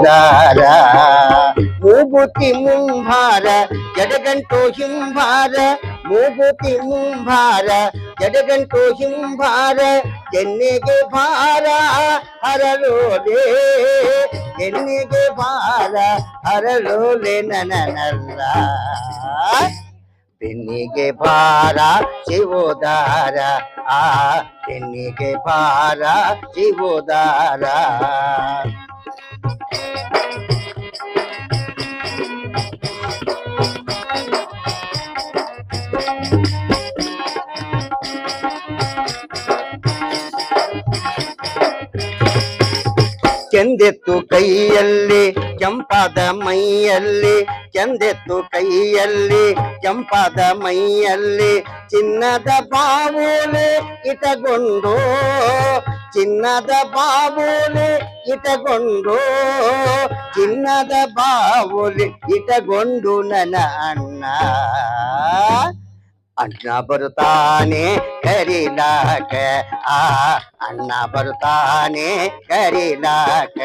ಶಿವೋದಾರ ಮೂಗುತಿ ಮುಂಭಾರ ಜಡಗಂಟು ಹಿಂಭಾರ ಮೂಗುತಿ ಮುಂಭಾರ ಜಡಗಂಟು ಹಿಂಭಾರ ಕೆನ್ನೆಗೆ ಭಾರ ಹರಲೋಲೆ ಕೆನ್ನೆಗೆ ಭಾರ ಹರಲೋಲೆ ನನನಲ್ಲ ಬೆನ್ನಿಗೆ ಭಾರ ಶಿವೋದಾರ ಆ ಬೆನ್ನಿಗೆ ಭಾರ ಶಿವೋದಾರ ಚಂದೆತ್ತು ಕೈಯಲ್ಲಿ ಕೆಂಪಾದ ಮೈಯಲ್ಲಿ ಚಂದೆತ್ತು ಕೈಯಲ್ಲಿ ಕೆಂಪಾದ ಮೈಯಲ್ಲಿ ಚಿನ್ನದ ಬಾವುಲಿ ಇಟಗೊಂಡು ಚಿನ್ನದ ಬಾವುಲಿ ಇಟಗೊಂಡು ಚಿನ್ನದ ಬಾವುಲಿ ಇಟಗೊಂಡು ನನ್ನ ಅಣ್ಣ ಅಣ್ಣ ಬರುತ್ತಾನೆ ಕರಿಲಾಕ ಆ ಅಣ್ಣ ಬರುತ್ತಾನೆ ಕರಿಲಾಕ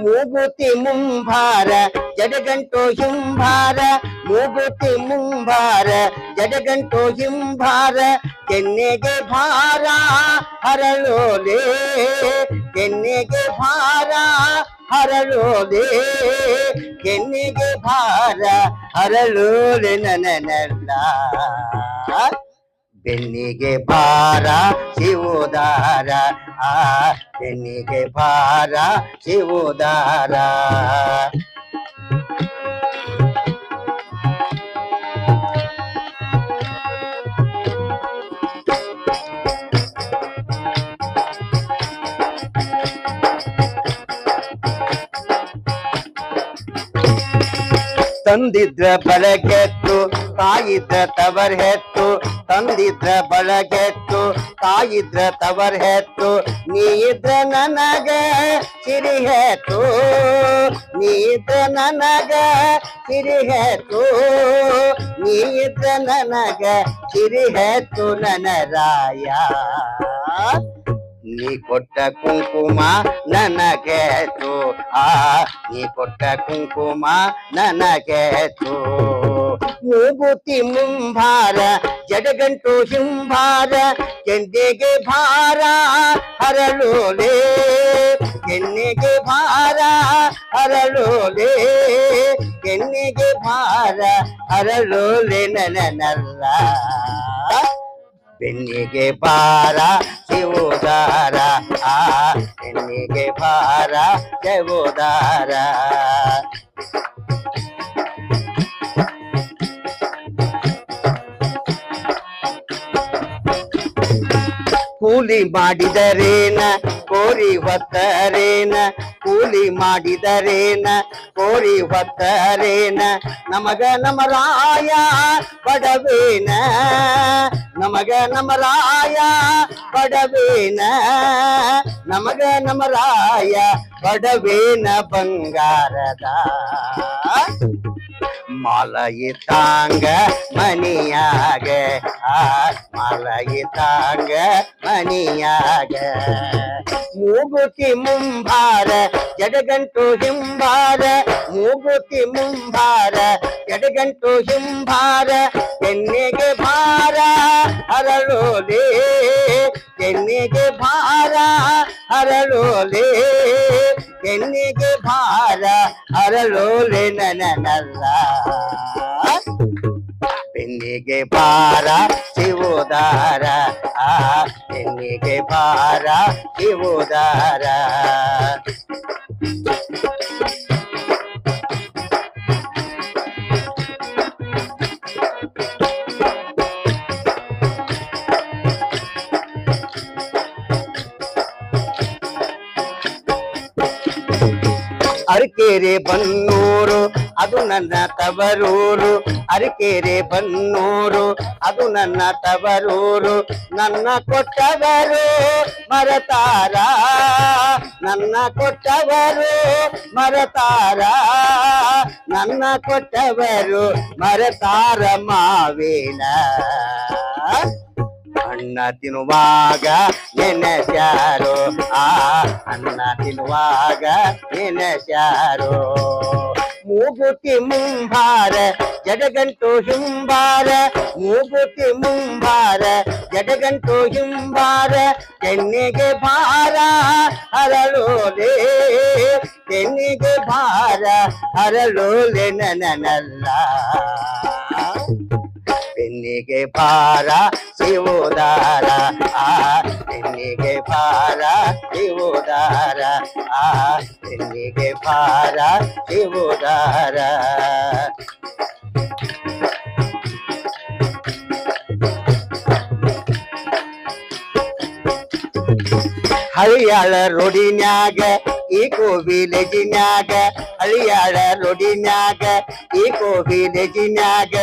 ಮೂಗುತಿ ಮುಂಭಾರ ಜಡಗಂಟು ಹಿಂಭಾರ ಮೂಗುತಿ ಮುಂಭಾರ ಜಡಗಂಟು ಹಿಂಭಾರ ಕೆನ್ನೆಗೆ ಭಾರ ಹರಳೋಲೆ ಕೆನ್ನೆಗೆ ಭಾರ ಹರಳೋಲೆ ಕೆನ್ನೆಗೆ ಭಾರ ಹರಳೋಲೆ ನನನಲ್ಲ ಬೆನ್ನಿಗೆ ಭಾರ ಶಿವೋದಾರ ಆ ಬೆನ್ನಿಗೆ ಭಾರ ಶಿವೋದಾರ ತಂದಿದ್ರ ಬಳಗೆತ್ತು ತಾಯಿದ್ರ ತವರ್ ಹೆತ್ತು ತಂದಿದ್ರ ಬಳಗೆತ್ತು ತಾಯಿದ್ರ ತವರ್ ಹೆತ್ತು ನೀ ಇದ್ರ ನನಗ ಸಿರಿ ಹೆತ್ತು ನೀ ಇದ್ರ ನನಗ ಸಿರಿ ಹೆತ್ತು ನೀ ಇದ್ರ ನನಗ ಸಿರಿ ಹೆತ್ತು ನನ್ನ ರಾಯ ನೀ ಕೊಟ್ಟ ಕುಂಕುಮ ನನಗೆತು ಆ ನೀ ಕೊಟ್ಟ ಕುಂಕುಮ ನನಗೆತು ಮೂಗುತಿ ಮುಂಭಾರ ಜಡಗಂಟು ಹಿಂಭಾರ ಕೆನ್ನೆಗೆ ಭಾರ ಹರಳೋಲೆ ಕೆನ್ನೆಗೆ ಭಾರ ಹರಳೋಲೆ ಕೆನ್ನೆಗೆ ಭಾರ ಹರಳೋಲೆ ನನನಲ್ಲ ಬೆನ್ನಿಗೆ ಭಾರ ಶಿವೋದಾರ ಆ ಬೆನ್ನಿಗೆ ಭಾರ ಶಿವೋದಾರ ಕೂಲಿ ಮಾಡಿದರೇನ ಕೋರಿ ಹೊತ್ತರೇನ ಕೂಲಿ ಮಾಡಿದರೇನ ಕೋರಿ ಹೊತ್ತರೇನ ನಮಗ ನಮರಾಯ ಬಡವೇನ ನಮಗ ನಮರಾಯ ಬಡವೇನ ನಮಗ ನಮರಾಯ ಬಡವೇನ ಬಂಗಾರದ ಮಾಲಯಿತಾಂಗ ಮನಿಯಾಗ ಆ ಮಾಲಯಿತಾಂಗ ಮನಿಯಾಗ ಮೂಗುತಿ ಮುಂಭಾರ ಜಡಗಂಟು ಹಿಂಭಾರ ಮೂಗುತಿ ಮುಂಭಾರ ಜಡಗಂಟು ಹಿಂಭಾರ ಕೆನ್ನೆಗೆ ಭಾರ ಹರಳೋಲೆ ಕೆನ್ನೆಗೆ ಭಾರ ಹರಳೋಲೆ ಕೆನ್ನೆಗೆ ಭಾರ ಹರಳೋಲೆ ನನನಲ್ಲ ಬೆನ್ನಿಗೆ ಭಾರ ಶಿವೋದಾರ ಆ ಬೆನ್ನಿಗೆ ಭಾರ ಶಿವೋದಾರ ಅರಕೆರೆ ಬನ್ನೂರು ಅದು ನನ್ನ ತವರೂರು ಅರಕೆರೆ ಬನ್ನೂರು ಅದು ನನ್ನ ತವರೂರು ನನ್ನ ಕೊಟ್ಟವರು ಮರತಾರ ನನ್ನ ಕೊಟ್ಟವರು ಮರತಾರ ನನ್ನ ಕೊಟ್ಟವರು ಮರತಾರ ಮಾವೇನ ಅನ್ನ ತಿನ್ನುವಾಗ ನೆನೆಸ್ಯಾರೋ ಅನ್ನ ತಿನ್ನುವಾಗ ನೆನೆಸ್ಯಾರೋ ಮೂಗುತಿ ಮುಂಭಾರ ಜಡಗಂಟು ಹಿಂಬಾರ ಮೂಗುತಿ ಮುಂಭಾರ ಜಡಗಂಟು ಹಿಂಬಾರ ಕೆನ್ನೆಗೆ ಭಾರ ಹರಳೋಲೆ ಕೆನ್ನೆಗೆ ಭಾರ ಹರಳೋಲೆ ನನನಲ್ಲ ಬೆನ್ನಿಗೆ ಭಾರ ಶಿವೋದಾರ ಬೆನ್ನಿಗೆ ಭಾರ ಶಿವೋದಾರ ಬೆನ್ನಿಗೆ ಭಾರ ಶಿವೋದಾರ ಹಳಿಯಾಳ ರೋಡಿನ್ಯಾಗ ಈಕೋ ವಿಲೇಜಿನ್ಯಾಗ ಹಳಿಯಾಳ ರೋಡಿನ್ಯಾಗ ಈಕೋ ವಿಲೇಜಿನ್ಯಾಗ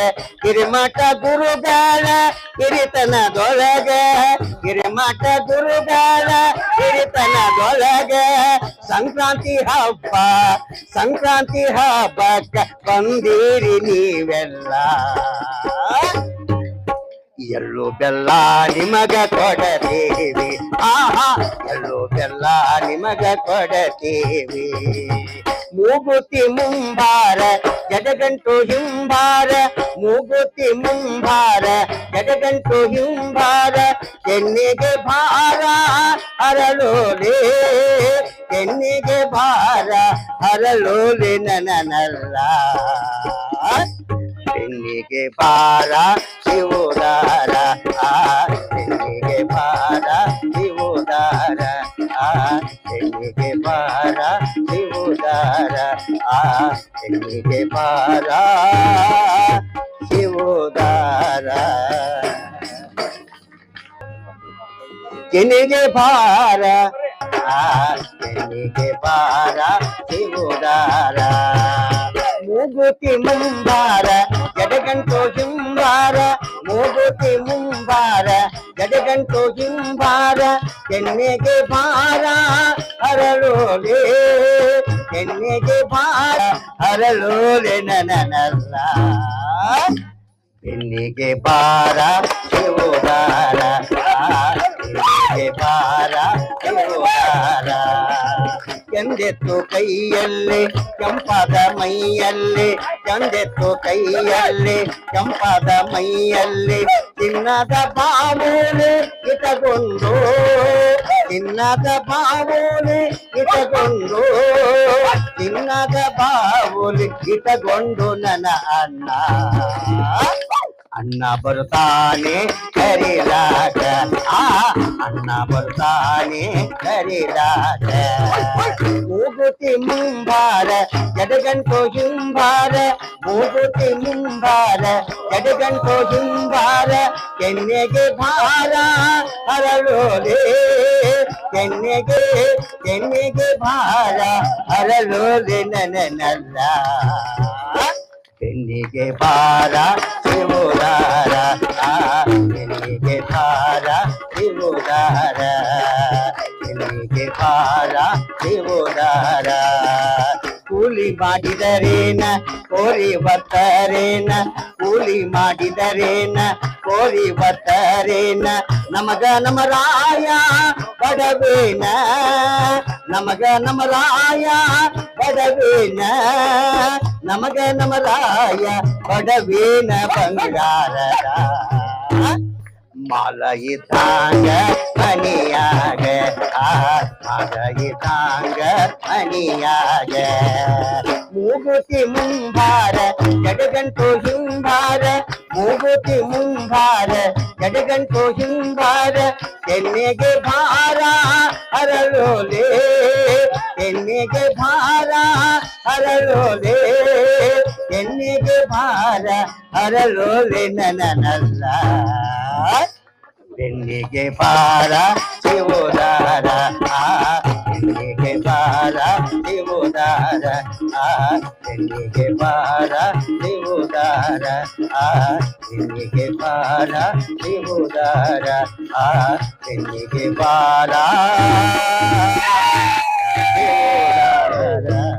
ಹಿರಿಮಠ ಗುರುಗಳ ಹಿರಿತನದೊಳಗ ಹಿರಿಮಠ ಗುರುಗಳ ಹಿರಿತನದೊಳಗ ಸಂಕ್ರಾಂತಿ ಹಬ್ಬಕ್ಕ ಬಂದಿರಿ ನೀವೆಲ್ಲ ಎಳ್ಳು ಬೆಲ್ಲ ನಿಮಗ ಕೊಡತೇವಿ ಎಳ್ಳು ಬೆಲ್ಲ ನಿಮಗ ಕೊಡತೇವಿ ಮೂಗುತಿ ಮುಂಭಾರ ಜಡಗಂಟು ಹಿಂಬಾರ ಮೂಗುತಿ ಮುಂಭಾರ ಜಡಗಂಟು ಹಿಂಬಾರ ಕೆನ್ನೆಗೆ ಭಾರ ಹರಳೋಲೆ ಕೆನ್ನೆಗೆ ಭಾರ ಹರಳೋಲೆ ನನನಲ್ಲ ಬೆನ್ನಿಗೆ ಭಾರ ಶಿವೋದಾರ ಬೆನ್ನಿಗೆ ಭಾರ ಶಿವೋದಾರ ಬೆನ್ನಿಗೆ ಭಾರ ಶಿವೋದಾರ ಬೆನ್ನಿಗೆ ಭಾರ ಶಿವೋದಾರ ಕೆನ್ನೆಗೆ ಭಾರ ಕೆನ್ನೆಗೆ ಭಾರ ಶಿವೋದಾರ ಮೂಗುತಿ ಮುಂಬಾರ ಜಡಗಂಟು ಹಿಂಬಾರ ಮೂಗುತಿ ಮುಂಬಾರ ಜಡಗಂಟು ಹಿಂಬಾರ ಕೆನ್ನೆಗೆ ಭಾರ ಹರಳೋಲೆ ಕೆನ್ನೆಗೆ ಭಾರ ಹರಳೋಲೆ ನನನಲ್ಲ ಬೆನ್ನಿಗೆ ಭಾರ ಶಿವೋದಾರ ಬೆನ್ನಿಗೆ ಭಾರ ಶಿವೋದಾರ ಚಂದೆತ್ತು ಕೈಯಲ್ಲಿ ಕೆಂಪಾದ ಮೈಯಲ್ಲಿ ಚಂದೆತ್ತು ಕೈಯಲ್ಲಿ ಕೆಂಪಾದ ಮೈಯಲ್ಲಿ ಚಿನ್ನದ ಬಾವೂಲಿ ಇಟಗೊಂಡು ಚಿನ್ನದ ಬಾವೂಲಿ ಇಟಗೊಂಡು ಚಿನ್ನದ ಬಾವೂಲಿ ಇಟಗೊಂಡು ನನ್ನ ಅಣ್ಣ ಬರ್ತಾನೆ ಕರಿಲಾಗ ಅಣ್ಣ ಬರ್ತಾನೆ ಕರಿಲಾಗ ಮೂಗುತಿ ಮುಂಭಾರ ಜಡಗಂಟು ಹಿಂಬಾರ ಮೂಗುತಿ ಮುಂಭಾರ ಜಡಗಂಟು ಹಿಂಬಾರ ಕೆನ್ನೆಗೆ ಭಾರ ಹರಳೋಲೆ ಕೆನ್ನೆಗೆ ಭಾರ ಹರಳೋಲೆ ನನನಲ್ಲ ಬೆನ್ನಿಗೆ ಭಾರ ಶಿವೋದಾರ ಬೆನ್ನಿಗೆ ಭಾರ ಶಿವೋದಾರ ಬೆನ್ನಿಗೆ ಭಾರ ಶಿವೋದಾರ ಕೂಲಿ ಮಾಡಿದರೇನ ಕೋರಿ ಬರ್ತರೇನ ಕೂಲಿ ಮಾಡಿದರೇನ ಕೋರಿ ಬರ್ತರೇನ ನಮಗ ನಮ್ಮ ರಾಯ ಬಡವೇನ ನಮಗ ನಮ್ಮ ರಾಯ ಬಡವೇನ ನಮಗ ನಮ್ಮ ರಾಯ ಬಡವೇನ ಬಂಗಾರದ ಮಾಲ ಇದ್ದಂಗ ಮನಿಯಾಗ ಮಾಲ ಇದ್ದಂಗ ಮನಿಯಾಗ ಮೂಗುತಿ ಮುಂಭಾರ ಜಡಗಂಟು ಹಿಂಬಾರ ಮೂಗುತಿ ಮುಂಭಾರ ಜಡಗಂಟು ಹಿಂಬಾರ ಕೆನ್ನೆಗೆ ಭಾರ ಹರಳೋಲೆ ಕೆನ್ನೆಗೆ ಭಾರ ಹರಳೋಲೆ ಕೆನ್ನೆಗೆ ಭಾರ ಹರಳೋಲೆ ನನನಲ್ಲ ಬೆನ್ನಿಗೆ ಭಾರ ಶಿವೋದಾರ ಬೆನ್ನಿಗೆ ಭಾರ ಶಿವೋದಾರ ಬೆನ್ನಿಗೆ ಭಾರ ಶಿವೋದಾರ ಬೆನ್ನಿಗೆ ಭಾರ ಶಿವೋದಾರ ಬೆನ್ನಿಗೆ ಭಾರ ಶಿವೋದಾರ